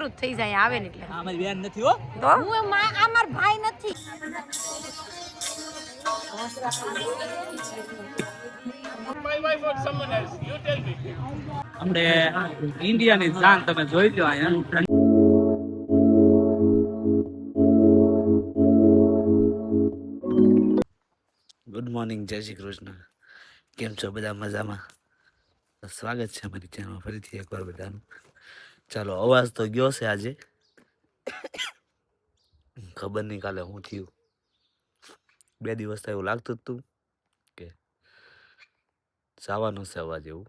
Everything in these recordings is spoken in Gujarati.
શરૂ થઈ જાય આવે ને એટલે અમારી બેન નથી હો તો હું અમાર ભાઈ નથી આપણે ઇન્ડિયાની જાન તમે જોઈ લો અહીંયા ગુડ મોર્નિંગ જય શ્રી કૃષ્ણ કેમ છો બધા મજામાં સ્વાગત છે અમારી ચેનલમાં ફરીથી એકવાર બધાનું ચાલો અવાજ તો ગયો છે આજે ખબર નહીં કાલે હું થયું 2 દિવસ એવું લાગતું હતું કે જવાનું છે અવાજ એવું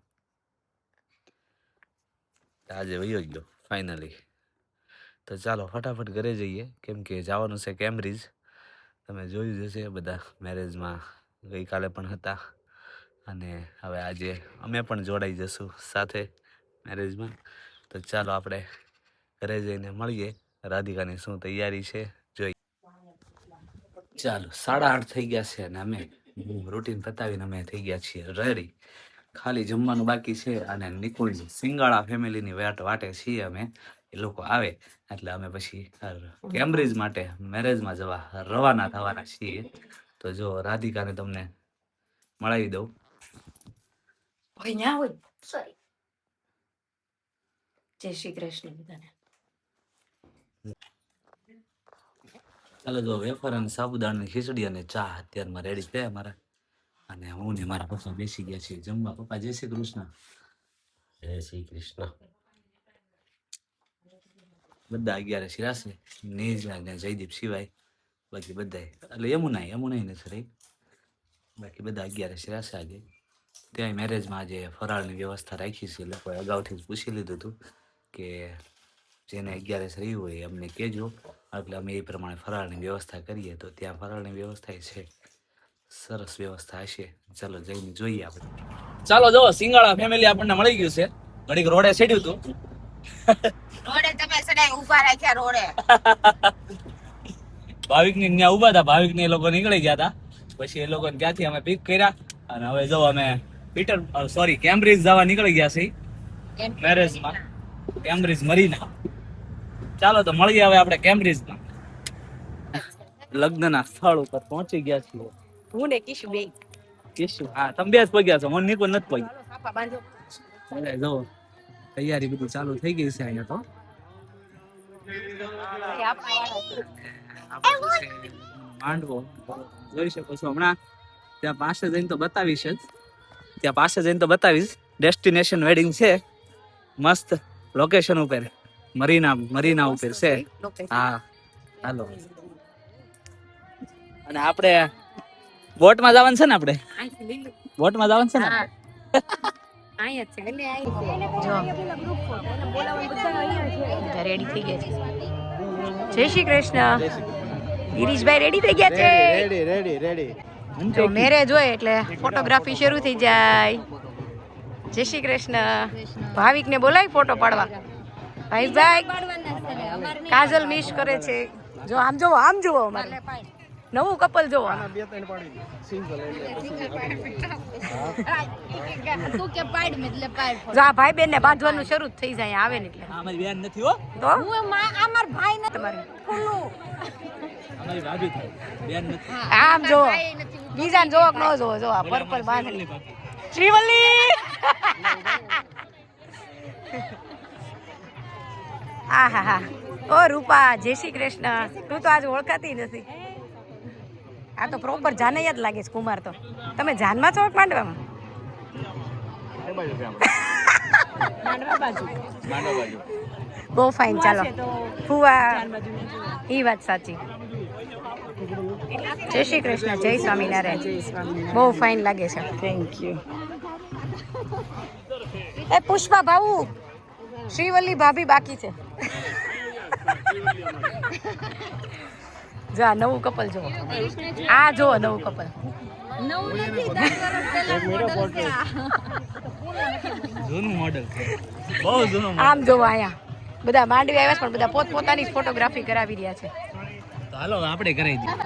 આજે વયો ગયો ફાઇનલી તો ચાલો ફટાફટ ઘરે જઈએ કેમ કે જવાનું છે કેમ્બ્રિજ તમે જોયું જશે બધા મેરેજમાં ગઈકાલે પણ હતા અને હવે આજે અમે પણ જોડાઈ જશું સાથે મેરેજમાં તો ચાલો આપણે ઘરે જઈને મળીએ રાધિકાની શું તૈયારી છે જોઈ ચાલો 8:30 થઈ ગયા છે અને અમે રૂટીન પતાવીને અમે થઈ ગયા છીએ રેડી ખાલી જમવાનું બાકી છે અને નીકળી સિંગાળા ફેમિલીની વાટે છીએ અમે એ લોકો આવે એટલે અમે પછી કેમ્બ્રિજ માટે મેરેજમાં જવા રવાના થવાના છીએ તો જો રાધિકાને તમને મળાવી દઉં ભાઈ ન્યા હોય સોરી જય શ્રી કૃષ્ણ બધાને ચાલો જો વેફર અને સાબુદાણાની ખીચડી અને ચા અત્યારમાં રેડી છે અમારા અને હું ને મારા પપ્પા બેસી ગયા છીએ જમવા પપ્પા જય શ્રી કૃષ્ણ જય શ્રી કૃષ્ણ બધા 11 શિરાશે નેજ અને જયદીપ સિવાય બાકી બધા એટલે યમુના નથી રહી બાકી બધા 11 શિરાશે આજે ત્યાં મેરેજમાં આજે ફરાળની વ્યવસ્થા રાખી છે લોકોએ અગાઉથી જ પૂછી લીધું હતું કે જેને 11 રહી હોય અમને કહેજો એટલે અમે એ પ્રમાણે ફરાળની વ્યવસ્થા કરીએ તો ત્યાં ફરાળની વ્યવસ્થા છે સરસ વ્યવસ્થા હશે ચાલો જઈને જોઈએ આપણે ચાલો જો સિંગાળા ફેમિલી આપણને મળી ગયું છે ઘડીક રોડે સેડ્યું હતું રોડે તમે સડાઈ ઊભા રાખ્યા રોડે ભાવિક ને ત્યાં ઉભા હતા ભાવિક ને એ લોકો નીકળી ગયા હતા પછી એ લોકો ત્યાંથી અમે પિક કર્યા અને હવે જો અમે કેમ્બ્રિજ જવા નીકળી ગયા છે મેરેજમાં કેમ્બ્રિજ મરીના ચાલો તો મળીએ હવે આપણે કેમ્બ્રિજમાં લગ્નના સ્થળ ઉપર પહોંચી ગયા છીએ હું ને કિશુ બે કિશુ હા તમે બે જ પગ્યા છો મને નિકો નથી પગ્યા સાપા બાંધો એટલે જો તૈયારી બધી ચાલુ થઈ ગઈ છે અહીંયા તો માંડવો જોઈ શકો છો હમણાં ત્યાં પાસે જઈને તો બતાવીશ ડેસ્ટિનેશન વેડિંગ છે મસ્ત લોકેશન ઉપર મરીના ઉપર છે હા હાલો અને આપણે બોટમાં જવાનું છે ને આપણે બોટમાં જવાનું છે ને રેડી થઈ ગયા છે જય શ્રી કૃષ્ણ ગિરીશભાઈ રેડી થઈ ગયા છે રેડી જો મેરેજ હોય એટલે ફોટોગ્રાફી શરૂ થઈ જાય જય શ્રી કૃષ્ણ ભાવિક ને બોલાય ફોટો પાડવા ભાઈ કાજલ મિસ કરે છે જો આમ જોવો અમારે નવું કપલ જોવો જો આ ભાઈ બેન ને બાંધવાનું શરૂ થઈ જાય આવે ને એટલે અમારી બેન નથી હો તો અમાર ભાઈ નથી તમારી અમારી ભાભી થાય બેન નથી આમ જો બીજા જોવો ન જોવો જો આ પર્પલ બાંધણી શ્રીવલ્લી આહા ઓ રૂપા જય શ્રી કૃષ્ણ તું તો આજ ઓળખાતી નથી આ તો પ્રોપર જાનૈયા જ લાગે છે કુમાર તો તમે જાનમાં છો માંડવામાં બહુ ફાઇન ચાલો ફુવા એ વાત સાચી જય શ્રી કૃષ્ણ જય સ્વામિનારાયણ બહુ ફાઇન લાગે છે થેન્ક યુ એ પુષ્પા ભાઉ શ્રીવલ્લી ભાભી બાકી છે જો આ નવું કપલ જો આ જો નવું કપલ જૂનું મોડેલ બહુ જૂનું આમ જોવો અહીંયા બધા માંડવી આવ્યા છે પણ બધા પોતપોતાની ફોટોગ્રાફી કરાવી રહ્યા છે તો હાલો આપણે કરાવી દઈએ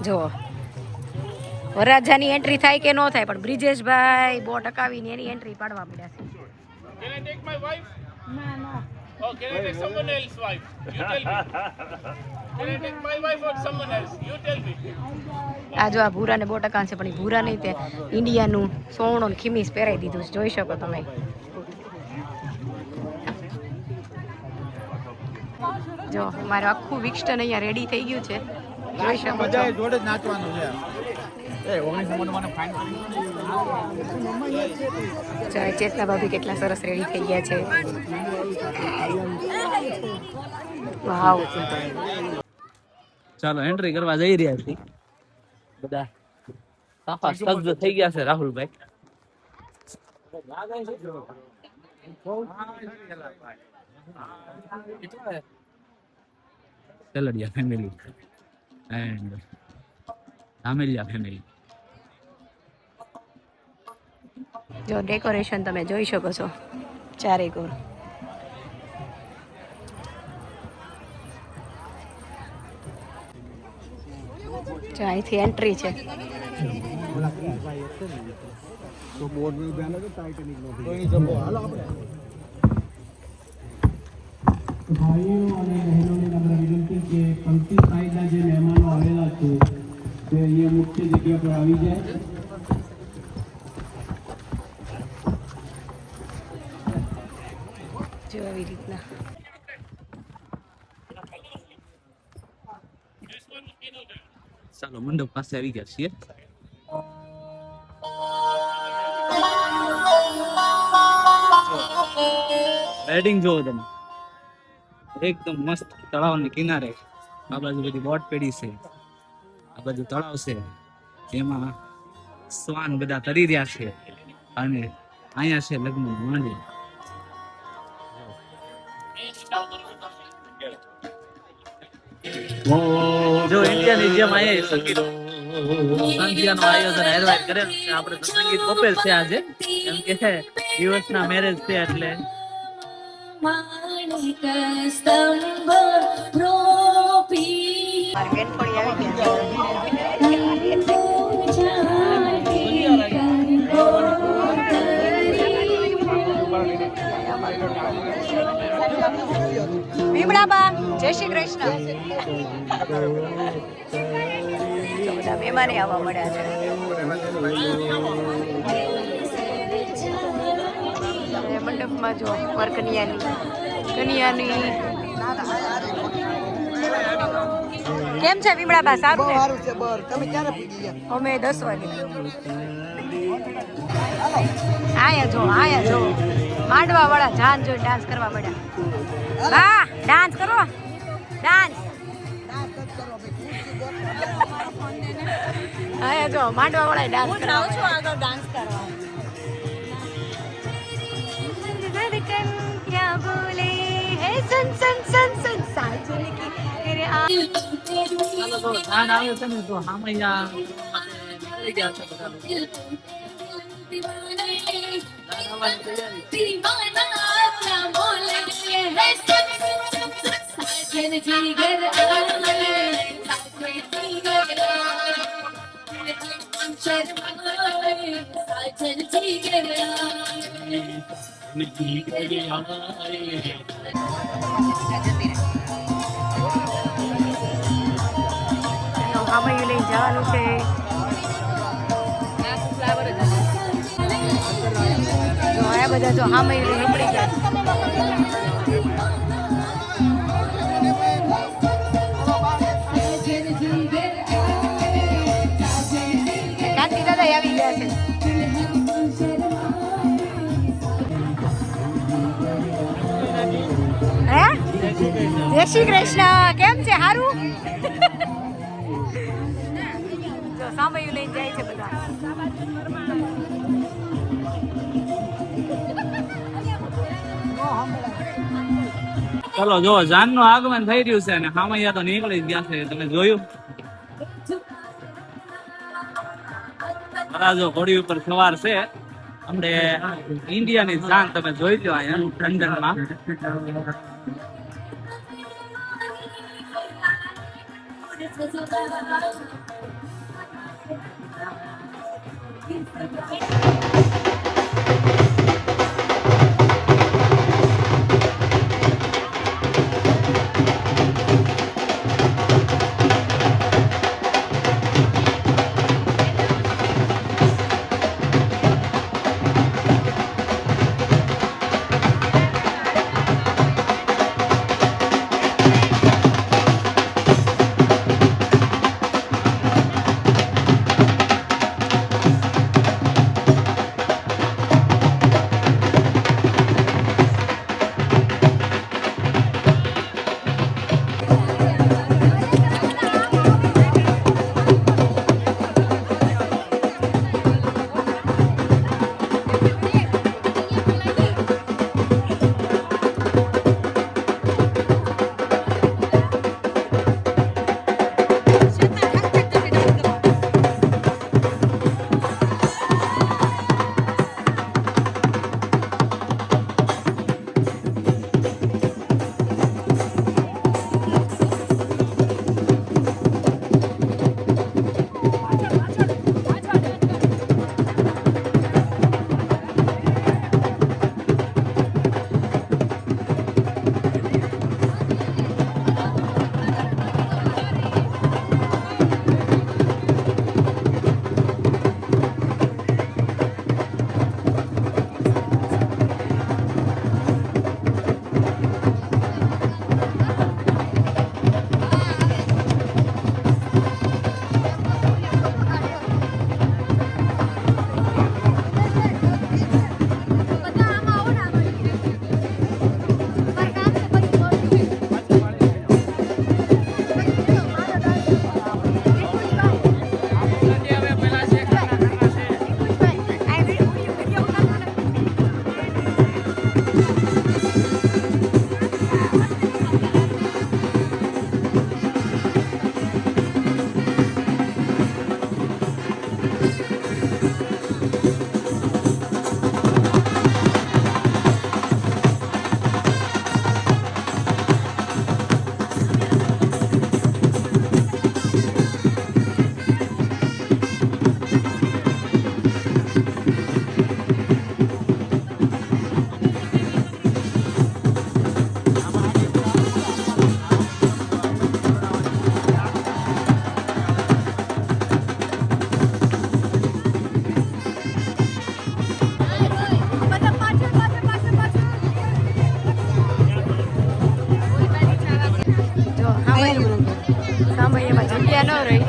જો વરરાજાની એન્ટ્રી થાય કે ન થાય, પણ બ્રિજેશભાઈ બોટ અકાવીને એની એન્ટ્રી પાડવા પડ્યા છે. Can I take my wife? Oh, can I take someone else's wife? You tell me. Can I take my wife or someone else? You tell me. આ જો આ ભૂરાને બોટ અકાન છે, પણ એ ભૂરા નહીં, તે ઇન્ડિયાનું સોનો ને ખીમીસ પહેરાઈ દીધું છે, જોઈ શકો તમે. જો મારું આખું વિક્સ્ટન અહીંયા રેડી થઈ ગયું છે, જોઈ શકો છો. જોડે જ નાચવાનું છે. જો આ ચેતના ભાભી કેટલા સરસ રેડી થઈ ગયા છે. વાવ. ચાલો એન્ટ્રી કરવા જઈ રહ્યા છીએ બધા. સાફા સજ્જ થઈ ગયા છે રાહુલભાઈ. Seladiya family and Dhameliya family. જો ડેકોરેશન તમે જોઈ શકો છો ચારે કોર. જો અહીંથી એન્ટ્રી છે. ભાઈઓ અને બહેનોને નમ્ર વિનંતી કે પંક્તિ સાઈડના જે મહેમાનો આવેલા છે તે અહીંયા મુખ્ય જગ્યા પર આવી જાય. જો આવી રીતના. ચાલો મંડપ પાસે આવી ગયા છીએ. વેડિંગ જોવો તમે, એકદમ મસ્ત તળાવની કિનારે. આ બાજુ બધી બોટ પેડી છે, આ બાજુ તળાવ છે, એમાં શ્વાન બધા તરી રહ્યા છે, અને અહીંયા છે લગ્ન માંડવી. જો ઇન્ડિયાની જેમ અહીંયા સંગીત સંધ્યાનું આયોજન હેરવાય કરેલું છે. આપણે તો સંગીત બપોર છે આજે, કેમ કે દિવસના મેરેજ છે એટલે. મારી બેનપણી આવી ગયા. વિમળાબા જય શ્રી કૃષ્ણ. બધા મહેમાને આવવા મળ્યા છે. મંડપમાં જો પર કન્યાની કેમ છે વિમળાબા? સારું છે. તમે ક્યારે પૂજી ગયા? અમે 10 વાગે. આયા જો માંડવા વાળા જાન જોઈ ડાન્સ કરવા મળ્યા. હા ડાન્સ કરો, ડાન્સ. આયા જો માંડવા વાળા ડાન્સ કરવા. હું છું આગળ ડાન્સ કરવા. क्या बोले है सन सन सन सन साजन की तेरे आ. ચાલો તો ધાન આવ્યો છે ને, તો હામૈયા નીકળી ગયા છે બધા લોકો. ધાન આવવાની તૈયારી. હામૈયું લઈ જવાનું છે. જો આ બધા જો હામૈયું લઈ નીકળી ગયા. કાંતિ દાદા આવી ગયા છે. હે જય શ્રી કૃષ્ણ. કેમ છે? હારું. જો સામૈયું લઈને જાય છે બધા. ચલો જો જાનનું આગમન થઈ રહ્યું છે અને હામૈયા તો નીકળી જ ગયા છે. તમે જોયું? વરાજો ઘોડી ઉપર સવાર છે. આપણે ઇન્ડિયાની જાન તમે જોઈ લો અહીંયા લંડનમાં. જો સાંભળીમાં જગ્યા ન રહી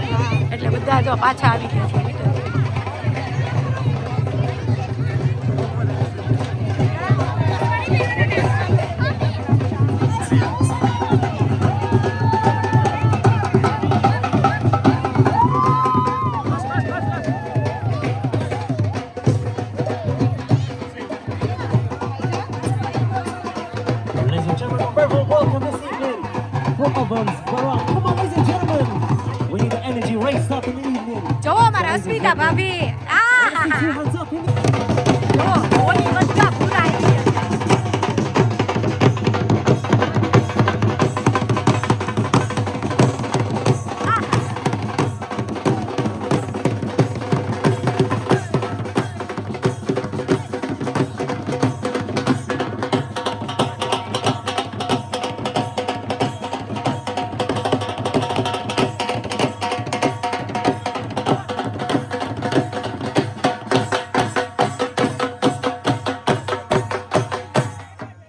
એટલે બધા જો પાછા આવી ગયા છે. Ladies and gentlemen, a very welcome this evening. Problems, Barack. Come on, ladies and gentlemen. We need the energy raised up in the evening. જોવો મારા અસ્મિતા ભાભી આ Let's see two hands up in the જો ઓલી બધા પૂરા આવી ગયા છે.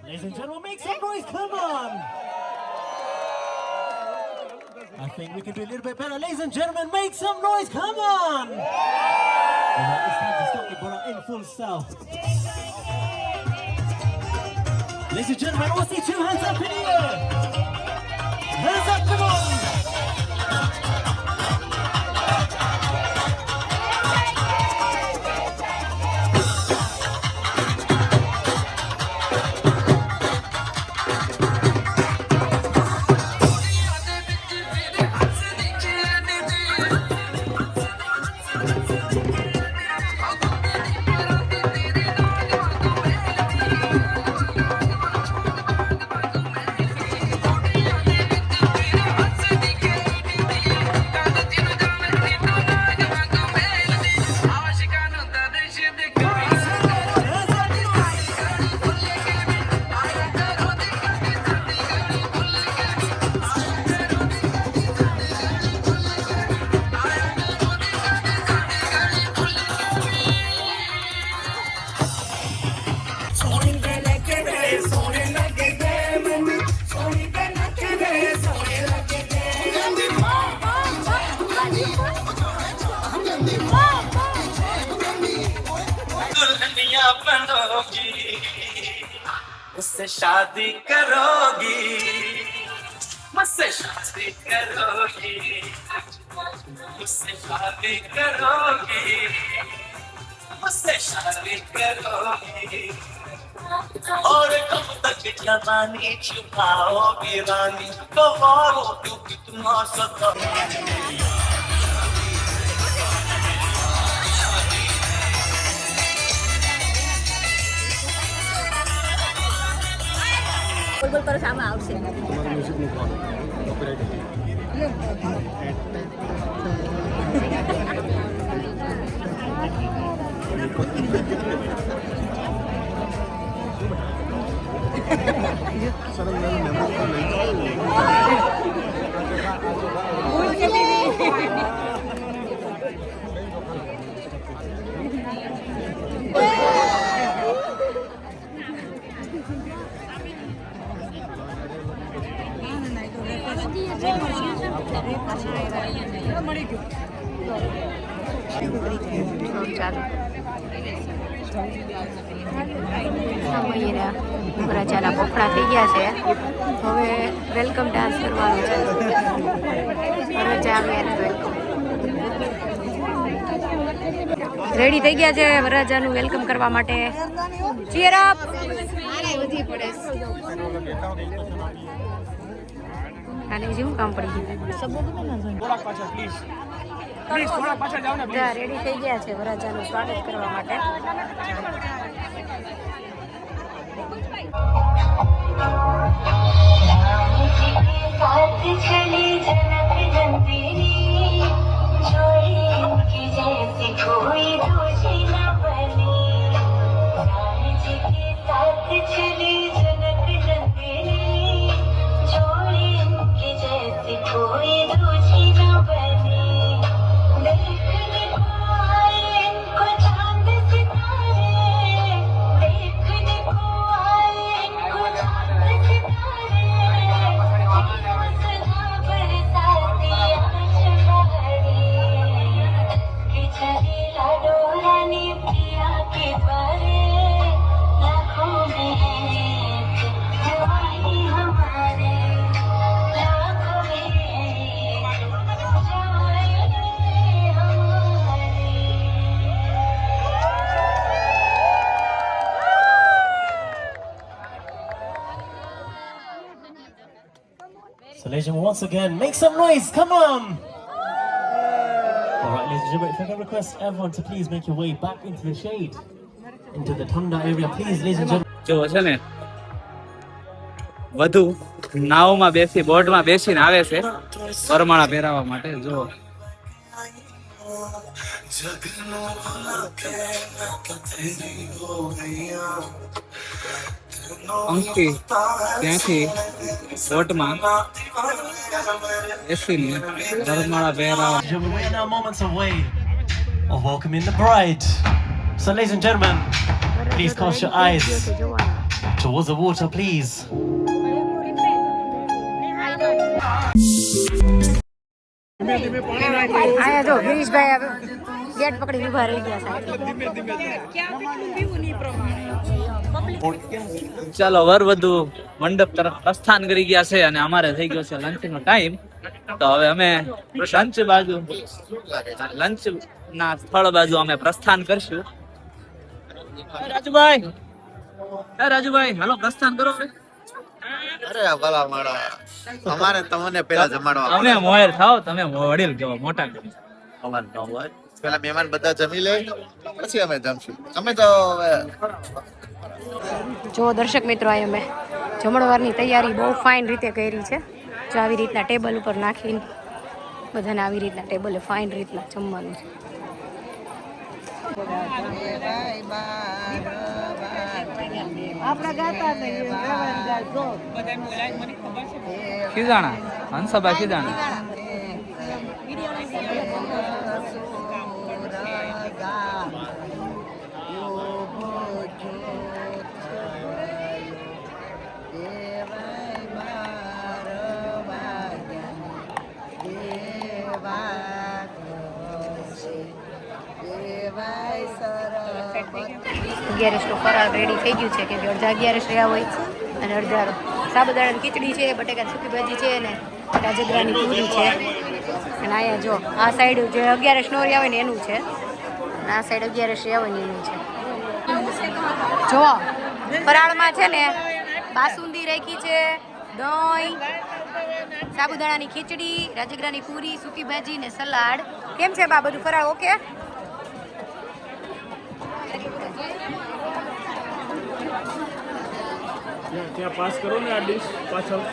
Ladies and gentlemen, make some noise, come on! I think we can do a little bit better. Ladies and gentlemen, make some noise, come on! Alright, it's time to start the Bora in full style. Ladies and gentlemen, I want to see two hands up in the air! Hands up, come on! Thank you. चूड़ियां पहनोगी उससे शादी करोगी मुझसे शादी करोगी मुझसे शादी करोगी मुझसे शादी करोगी और कब तक जवानी छुपाओगी रानी कवारो तू कितना सता બોલ કરો સામે આવશે વરરાજાના પોપડા થઈ ગયા છે. હવે વેલકમ ડાન્સ કરવાનો છે. વરરાજા આવ્યા વેલકમ રેડી થઈ ગયા છે વરરાજાનું વેલકમ કરવા માટે. Cheer up. આને જેવું કામ પડી ગયું. રેડી થઈ ગયા છે વરરાજાનું સ્વાગત કરવા માટે. साथ चली जनक नंदिनी जोड़ी इनकी जैसी कोई दूसरी न बनी राम जी के साथ चली जनक नंदिनी जोड़ी इनकी जैसी कोई दूसरी न बनी देखने को आए इनको चांद सितारे देखने को आए इनको चांद सितारे So ladies and gentlemen, once again, make some noise, come on! Alright ladies and gentlemen, if I can request everyone to please make your way back into the shade, into the Thanda area, please ladies and gentlemen. જો છે ને વધુ નાવમાં બેસી બોટમાં બેસીને આવે છે વરમાળા પહેરાવવા માટે. જો અંકી ત્યાંથી બોટમાં બેસીને વરમાળા પહેરાવવા. We're now moments away of welcoming the bride. So ladies and gentlemen, please cast your eyes towards the water, please. આયા જો ગિરીશભાઈ ગેટ પકડી ઉભા રહી ગયા છે. ચાલો વર વધુ મંડપ તરફ પ્રસ્થાન કરી ગયા છે અને અમારે થઈ ગયો છે લંચ નો ટાઈમ. તો હવે અમે લંચ ના સ્થળ બાજુ અમે પ્રસ્થાન કરશું. રાજુભાઈ હાલો પ્રસ્થાન કરો. અરે ભલા મારા અમારે તમને પેલા જમાડવા તમે મોયર થાવ, તમે વડીલ કેવો મોટા અમાર ન હોય. પેલા મહેમાન બધા જમી લે પછી અમે જમશું. અમે તો જો દર્શક મિત્રો આ અમે જમણવારની તૈયારી બહુ ફાઇન રીતે કરી છે. જો આવી રીતના ટેબલ ઉપર નાખીને બધાને આવી રીતના ટેબલે ફાઇન રીતના જમવાનું છે. ખીજાણા હંસાબા ખીજાણા અગિયારસનો ફરાળ રેડી થઈ ગયું છે કે અડધા અગિયારસ રહ્યા હોય અને અડધા સાબુદાણાની ખીચડી છે, બટેકાની સૂકી ભાજી છે અને રાજગરાની પૂરી છે. અને અહીંયા જો આ સાઈડ જે અગિયારસ નો રહ્યા હોય ને એનું છે, અને આ સાઈડ અગિયારસ રહ્યા હોય ને એનું છે. જો ફરાળમાં છે ને બાસુંદી રાખી છે, દહીં, સાબુદાણાની ખીચડી, રાજગરાની પૂરી, સૂકી ભાજી ને સલાડ. કેમ છે બા બધું ફરાળ ઓકે? ત્યાં પાસ કરો ને આ ડીશ પાછળ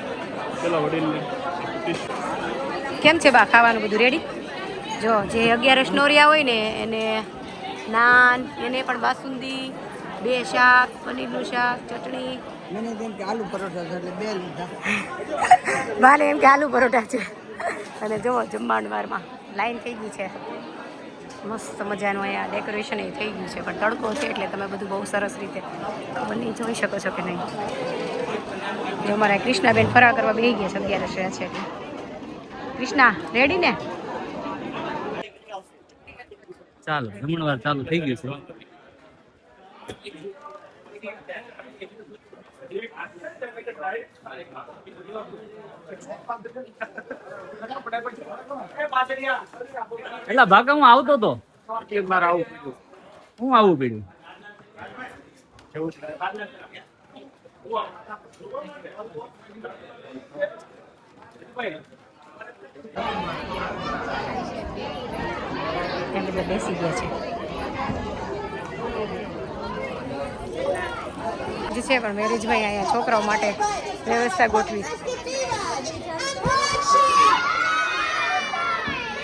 પેલા વડીલને ડીશ. કેમ છે બા ખાવાનું બધું રેડી? જો જે 11 નોરિયા હોય ને એને નાન, એને પણ બાસુંદી, 2 શાક, પનીરનું શાક, ચટણી. મને એમ કે આલુ પરોઠા છે એટલે 2 લીધા. બાને એમ કે આલુ પરોઠા છે. અને જુઓ જમવાણવારમાં લાઈન થઈ ગઈ છે, મસ્ત મજાનું અહીંયા ડેકોરેશન એ થઈ ગયું છે. પણ તડકો છે એટલે તમે બધું બહુ સરસ રીતે બની જોઈ શકો છો કે નહીં. જો અમારા કૃષ્ણાબેન ફરાળ કરવા બેસી ગયા છે, 11 રહ્યા છે એટલે. કૃષ્ણા રેડી ને? ચાલો જમણવાર ચાલુ થઈ ગયું છે. એટલા ભાગા હું આવતો હતો, હું આવું પડ્યું. બધા બેસી ગયા છે પણ મેરેજમાં અહીંયા છોકરાઓ માટે વ્યવસ્થા ગોઠવી.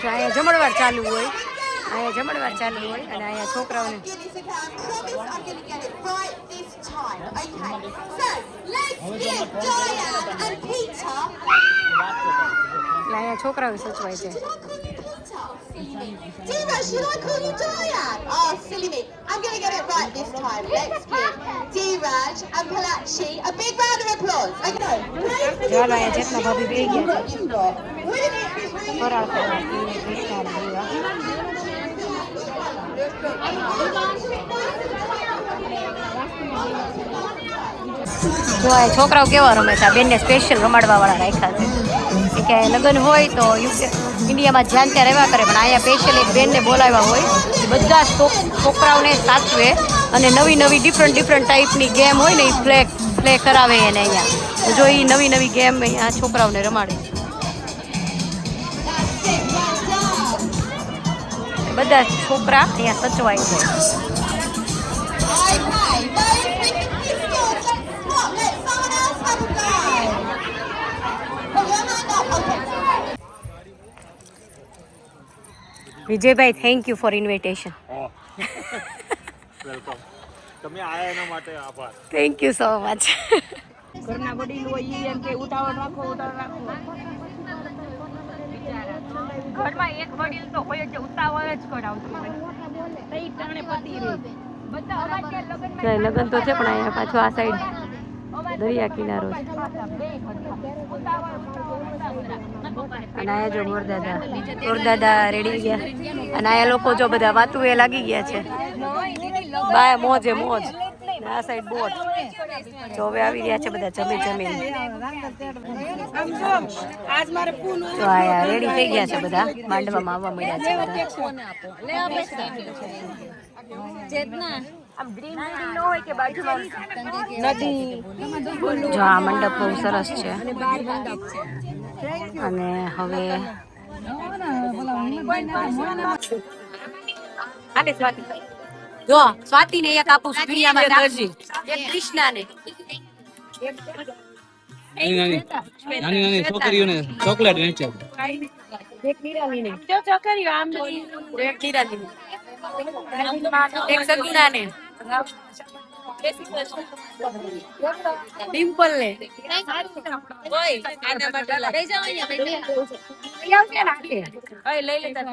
જો અહીંયા જમણવાર ચાલુ હોય, અહીંયા જમણવાર ચાલુ હોય અને અહીંયા છોકરાઓને અહીંયા છોકરાઓ સચવાય છે. D-Raj, should I call you Diane? Oh, silly me. I'm going to get it right this time. Let's give D-Raj and Palachi a big round of applause. Okay. ચાલો અહીંયા જેટલા ભાભી બેસી ગયા છે ફરાળ કરવા કૃષ્ણા લેવા. જો આ છોકરાઓ કેવા રમે છે, આ બેનને સ્પેશિયલ રમાડવા વાળા રાખ્યા છે કે લગ્ન હોય તો ઇન્ડિયામાં જ્યાં ત્યાં રહેવા કરે, પણ અહીંયા સ્પેશિયલ એક બેનને બોલાવ્યા હોય એ બધા છોકરાઓને સાચવે અને નવી નવી ડિફરન્ટ ટાઈપની ગેમ હોય ને એ પ્લે કરાવે એને અહીંયા. જો એ નવી નવી ગેમ અહીંયા છોકરાઓને રમાડે. બધા છોકરા અહીંયા સચવાય છે. Vijaybhai, thank you for invitation. Welcome. તમે આયા એના માટે આભાર. Thank you so much. ઘરના વડીલ હોય એમ કે ઉતાવળ રાખો. ઘરમાં એક વડીલ તો હોય જ, ઉતાવળ જ કરાવતું હોય. લગ્ન તો છે પણ અહીંયા પાછું આ સાઈડ દરિયા કિનારો છે. અને અહીંયા જો મોરદાદા રેડી ગયા અને અહીંયા લોકો જો બધા વાતું એ લાગી ગયા છે. બાય મોજે મોજ. આ સાઈડ બોટ. જો હવે આવી રહ્યા છે બધા જમી. તો આયા રેડી થઈ ગયા છે બધા, માંડવામાં આવવા મળ્યા છે બધા. જો આ મંડપ બહુ સરસ છે. અને હવે જો સ્વાતિ ને એક આપું એક કૃષ્ણા ને નાની છોકરીઓને ચોકલેટ વેચે. એક નિરાલી ને છોકરીઓ આમ એક નિરાલી ને એક સગુણા ને ડિમ્પલ ને લઈ લેતા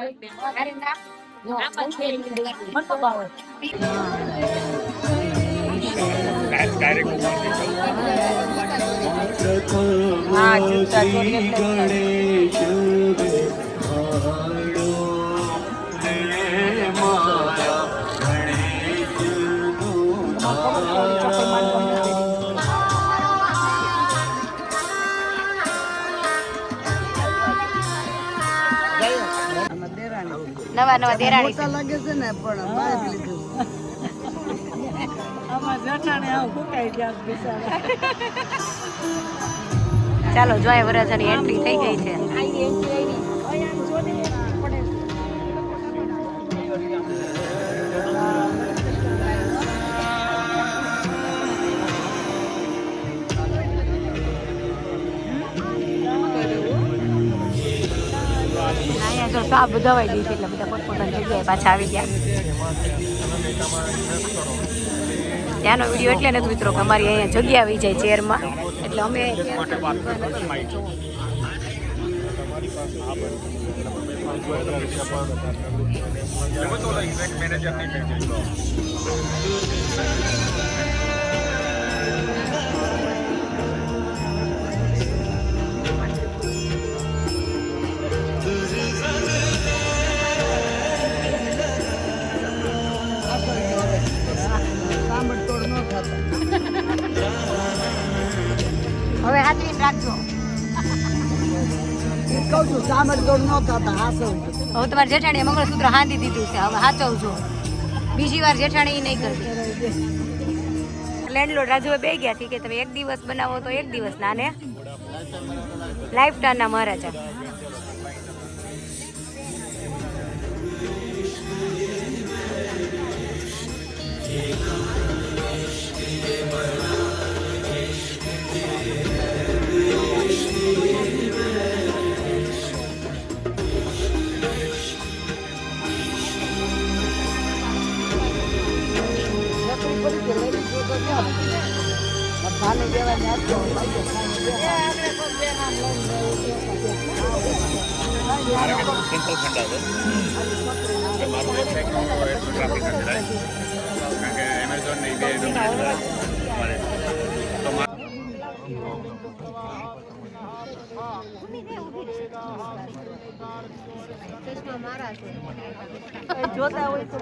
નવા નવા દેરાણી છે. લાગે છે ને પણ બાય લીધું આમાં જઠાણે આવ ફૂકાઈ ગયા બિચારા. ચાલો જોય વરરાજાની એન્ટ્રી થઈ ગઈ છે. અહીંયા જો સાપ દવાઈ દઈ છે એટલે બધા પોતપોતાની જગ્યાએ પાછા આવી ગયા. ત્યાંનો વિડીયો એટલે નથી મિત્રો કે અમારી અહીંયા જગ્યા આવી જાય ચેરમાં એટલે અમે હવે હાથવીને રાખજો. કહું છું સામરદોડ ન થતા હાસો. હવે તમારે જેઠાણીએ મંગળસૂત્ર હાંધી દીધું છે, હવે હાચવજો. બીજી વાર જેઠાણી નહીં કરતી. લેન્ડલોર્ડ રાજુએ બે ગયા છે કે તમે એક દિવસ બનાવો તો એક દિવસ ના ને લાઈફ ટાઈમના મહારાજા. ભાને દેવાની આપજો. સિમ્પલ ખંડા છે મારું વેબસાઇટ નો એટલું ટ્રાફિક નથી કારણ કે એમેઝોન ને બે તમારે જોતા હોય તો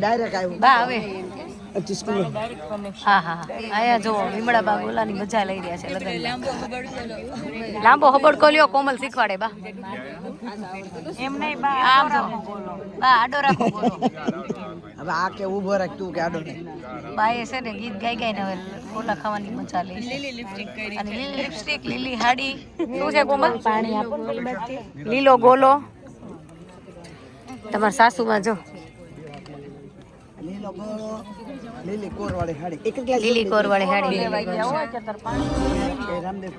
ડાયરેક્ટ આવ્યું બા હવે 25 કિલો. હા હા અહીંયા જો લીમડા બા ગોલાની મજા લઈ રહ્યા છે લગન. લાંબો હબડકો લ્યો કોમલ શીખવાડે બા. એમ નહીં બા આમ જો બા આડો રાખો બોલો. હવે આ કે ઊભો રાખ તું કે આડો નહીં. બા એ છે ને ગીત ગાઈ ગાઈને હવે કોલા ખાવાની મજા લે. લીલી લિપસ્ટિક લીલી હાડી શું છે કોમલ? પાણી આપો લીલો ગોલો. તમારા સાસુમાં જો લીલો ગોળો લીલી કોરવાળી હાડી એક લીલી કોરવાળી હાડી રામદેવ